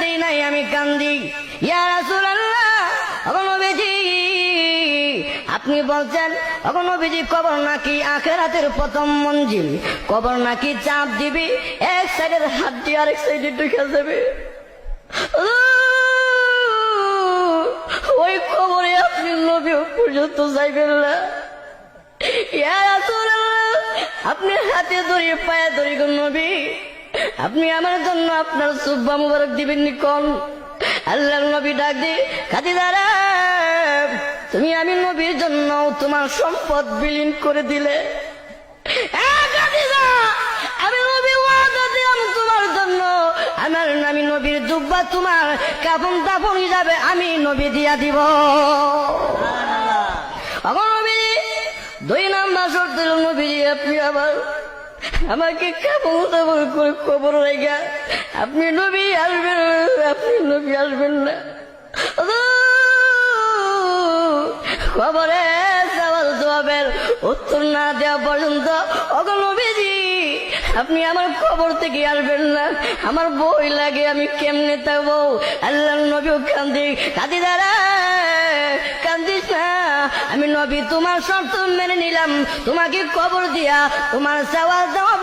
দেই নাই আমি কান্দি। ইয়া রাসূলুল্লাহ, ওগো নবীজি আপনি বলছেন ওগো নবীজি কবর নাকি আখিরাতের প্রথম মঞ্জিল, কবর নাকি চাপ দিবি এক সাইডের হাড্ডি আরেক সাইডে ঢুকে যাবে, ওই কবরে আপনি নবী পর্যন্ত যাইবেন না। ইয়া রাসূলুল্লাহ, আপনি হাতে ধরে পায়ে ধরে গো নবী আপনি আমার জন্য আপনার সুব্বা মুবারক দিবেন নি কোন? আল্লাহর নবী ডাক দি, খাদিজা রে তুমি আমি নবীর জন্য তোমার সম্পদ বিলীন করে দিলে। খাদিজা, আমি নবী ওয়াদা দিলাম তোমার জন্য আমার আমি নবীর জুব্বা তোমার কাফন দাফন হিসাবে আমি নবী দিয়া দিব। আমার নবী 2 নাম্বার শর্ত দিল, নবীজি আপনি আবার আমাকে কাফন দাফন করে কবর রেখা আপনি নবী আসবেন, আপনি নবী আসবেন না। খবরে সওয়াল জবাবের উত্তর না দেওয়া পর্যন্ত ওগো নবীজি আপনি আমার খবর থেকে আসবেন না, আমার বই লাগে আমি কেমনে থাকবো। আল্লাহর নবীও কান্দি, খাদিজা রে কান্দিস না, আমি নবী তোমার শর্ত মেনে নিলাম, তোমাকে কবর দিয়া তোমার সওয়াল জবাব